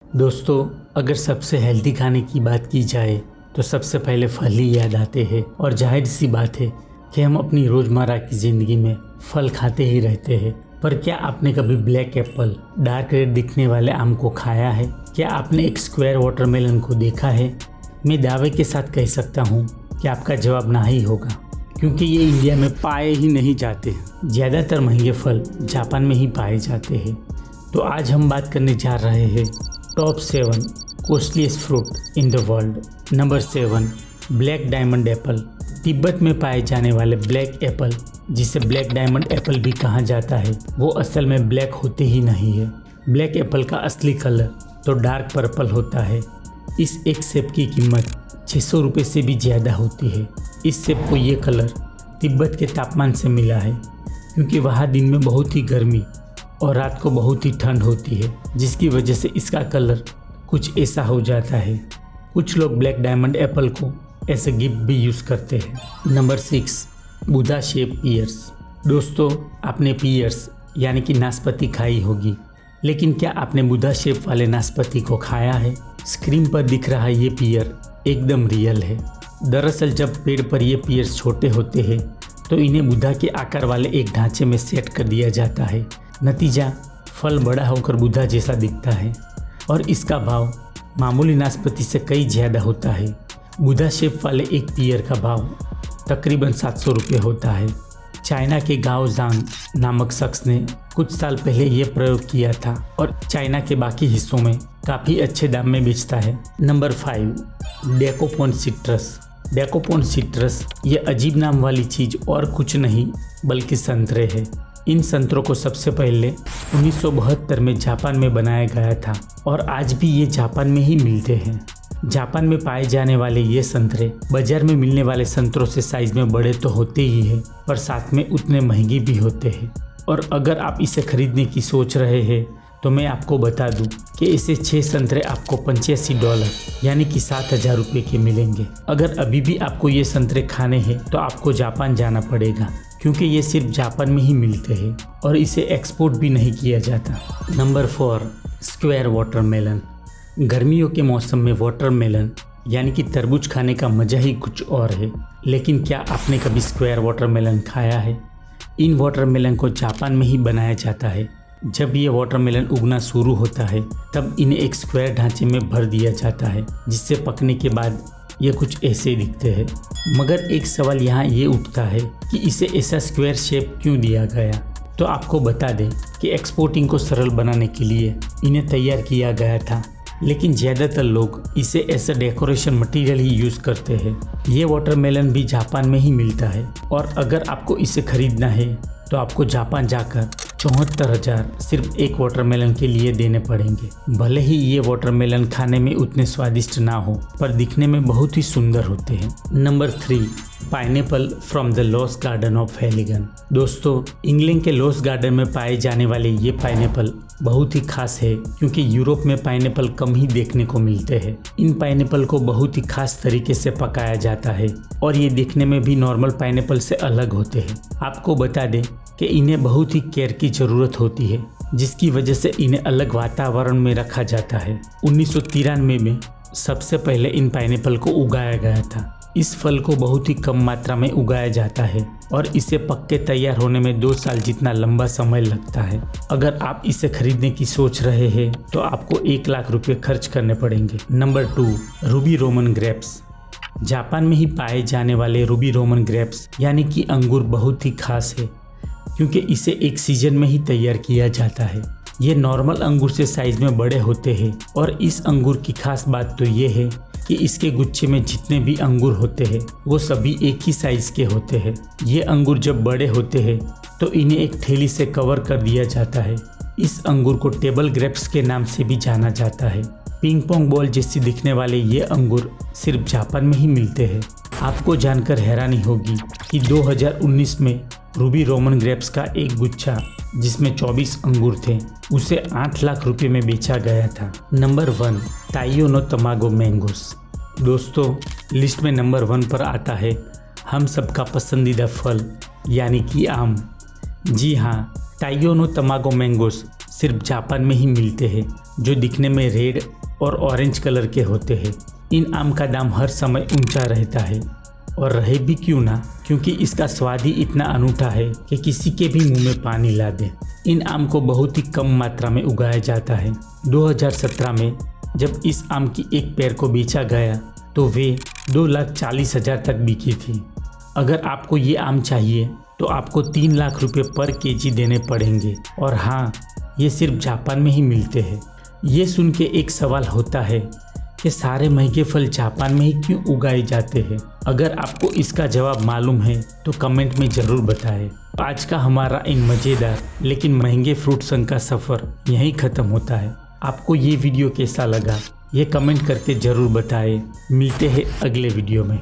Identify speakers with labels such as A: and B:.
A: दोस्तों, अगर सबसे हेल्दी खाने की बात की जाए तो सबसे पहले फल ही याद आते हैं। और जाहिर सी बात है कि हम अपनी रोज़मर्रा की ज़िंदगी में फल खाते ही रहते हैं। पर क्या आपने कभी ब्लैक एप्पल, डार्क रेड दिखने वाले आम को खाया है? क्या आपने एक स्क्वायर वाटरमेलन को देखा है? मैं दावे के साथ कह सकता हूँ कि आपका जवाब ना ही होगा, क्योंकि ये इंडिया में पाए ही नहीं जाते। ज़्यादातर महंगे फल जापान में ही पाए जाते हैं। तो आज हम बात करने जा रहे हैं top 7 costliest fruit in the world. Number 7, black diamond Apple. Tibet में पाए जाने वाले ब्लैक एप्पल, जिसे ब्लैक डायमंड एप्पल भी कहा जाता है, वो असल में ब्लैक होते ही नहीं है। ब्लैक एप्पल का असली कलर तो डार्क पर्पल होता है। इस एक सेब की कीमत 600 रुपये से भी ज़्यादा होती है। इस सेब को ये कलर तिब्बत के तापमान से मिला है, क्योंकि वहाँ दिन में बहुत ही गर्मी और रात को बहुत ही ठंड होती है, जिसकी वजह से इसका कलर कुछ ऐसा हो जाता है। कुछ लोग ब्लैक डायमंड एप्पल को ऐसे गिफ्ट भी यूज़ करते हैं। नंबर 6, बुधा शेप पियर्स। दोस्तों, आपने पियर्स यानी कि नाशपाती खाई होगी, लेकिन क्या आपने बुधा शेप वाले नाशपाती को खाया है? स्क्रीन पर दिख रहा ये पियर एकदम रियल है। दरअसल जब पेड़ पर ये पियर्स छोटे होते हैं तो इन्हें बुधा के आकार वाले एक ढांचे में सेट कर दिया जाता है। नतीजा, फल बड़ा होकर बुधा जैसा दिखता है और इसका भाव मामूली नाशपाती से कई ज़्यादा होता है। बुधा शेप वाले एक पियर का भाव तकरीबन 700 रुपये होता है। चाइना के गाओ जांग नामक शख्स ने कुछ साल पहले ये प्रयोग किया था और चाइना के बाकी हिस्सों में काफ़ी अच्छे दाम में बेचता है। Number 5, Dekopon citrus. Dekopon citrus ये अजीब नाम वाली चीज़ और कुछ नहीं बल्कि संतरे है। इन संतरों को सबसे पहले 1972 में जापान में बनाया गया था और आज भी ये जापान में ही मिलते हैं। जापान में पाए जाने वाले ये संतरे बाजार में मिलने वाले संतरों से साइज में बड़े तो होते ही हैं, पर साथ में उतने महंगे भी होते हैं। और अगर आप इसे खरीदने की सोच रहे हैं तो मैं आपको बता दूं कि इसे 6 संतरे आपको $85 यानी कि 7,000 रुपये के मिलेंगे। अगर अभी भी आपको ये संतरे खाने हैं तो आपको जापान जाना पड़ेगा, क्योंकि ये सिर्फ जापान में ही मिलते हैं और इसे एक्सपोर्ट भी नहीं किया जाता। Number 4, square watermelon. गर्मियों के मौसम में वाटरमेलन यानी कि तरबूज खाने का मज़ा ही कुछ और है। लेकिन क्या आपने कभी स्क्वायर वाटरमेलन खाया है? इन वाटरमेलन को जापान में ही बनाया जाता है। जब ये वाटरमेलन उगना शुरू होता है तब इन्हें एक स्क्वायर ढांचे में भर दिया जाता है, जिससे पकने के बाद ये कुछ ऐसे दिखते हैं। मगर एक सवाल यहाँ ये उठता है कि इसे ऐसा स्क्वायर शेप क्यों दिया गया? तो आपको बता दें कि एक्सपोर्टिंग को सरल बनाने के लिए इन्हें तैयार किया गया था, लेकिन ज़्यादातर लोग इसे ऐसा डेकोरेशन मटेरियल ही यूज़ करते हैं। ये वाटरमेलन भी जापान में ही मिलता है और अगर आपको इसे खरीदना है तो आपको जापान जाकर 74,000 सिर्फ एक वाटरमेलन के लिए देने पड़ेंगे। भले ही ये वाटरमेलन खाने में उतने स्वादिष्ट ना हो, पर दिखने में बहुत ही सुंदर होते हैं। Number 3, pineapple from the lost garden of Heligan. दोस्तों, इंग्लैंड के लॉस्ट गार्डन में पाए जाने वाले ये पाइनएप्पल बहुत ही खास है, क्योंकि यूरोप में पाइनएप्पल कम ही देखने को मिलते हैं। इन पाइनएप्पल को बहुत ही खास तरीके से पकाया जाता है और ये देखने में भी नॉर्मल पाइनएप्पल से अलग होते हैं। आपको बता दें कि इन्हें बहुत ही केयर की ज़रूरत होती है, जिसकी वजह से इन्हें अलग वातावरण में रखा जाता है। 1993 में सबसे पहले इन पाइनएप्पल को उगाया गया था। इस फल को बहुत ही कम मात्रा में उगाया जाता है और इसे पक के तैयार होने में 2 साल जितना लंबा समय लगता है। अगर आप इसे खरीदने की सोच रहे हैं तो आपको 1 लाख रुपये खर्च करने पड़ेंगे। Number 2, Ruby Roman grapes. Japan में ही पाए जाने वाले रूबी रोमन ग्रेप्स यानी कि अंगूर बहुत ही खास है, क्योंकि इसे एक सीजन में ही तैयार किया जाता है। ये नॉर्मल अंगूर से साइज में बड़े होते हैं और इस अंगूर की खास बात तो ये है कि इसके गुच्छे में जितने भी अंगूर होते हैं वो सभी एक ही साइज के होते हैं। ये अंगूर जब बड़े होते हैं तो इन्हें एक थैली से कवर कर दिया जाता है। इस अंगूर को टेबल ग्रेप्स के नाम से भी जाना जाता है। पिंग पोंग बॉल जैसी दिखने वाले ये अंगूर सिर्फ जापान में ही मिलते हैं। आपको जानकर हैरानी होगी कि 2019 में रूबी रोमन ग्रेप्स का एक गुच्छा, जिसमें 24 अंगूर थे, उसे 8 लाख रुपए में बेचा गया था। Number 1, Taiyo no Tamago mangoes. दोस्तों, लिस्ट में नंबर 1 पर आता है हम सबका पसंदीदा फल यानी कि आम। जी हाँ, ताइयो नो तमागो मैंगोस सिर्फ जापान में ही मिलते हैं, जो दिखने में रेड और ऑरेंज कलर के होते हैं। इन आम का दाम हर समय ऊंचा रहता है, और रहे भी क्यों ना, क्योंकि इसका स्वाद ही इतना अनूठा है कि किसी के भी मुंह में पानी ला दे। इन आम को बहुत ही कम मात्रा में उगाया जाता है। 2017 में जब इस आम की एक पेड़ को बेचा गया तो वे 2,40,000 तक बिकी थी। अगर आपको ये आम चाहिए तो आपको 3 लाख रुपए पर केजी देने पड़ेंगे, और हाँ, ये सिर्फ जापान में ही मिलते हैं। ये सुन के एक सवाल होता है कि सारे महंगे फल जापान में ही क्यों उगाए जाते हैं। अगर आपको इसका जवाब मालूम है तो कमेंट में ज़रूर बताएं। आज का हमारा इन मज़ेदार लेकिन महंगे फ्रूट संग का सफ़र यहीं ख़त्म होता है। आपको ये वीडियो कैसा लगा ये कमेंट करके ज़रूर बताएं। मिलते हैं अगले वीडियो में।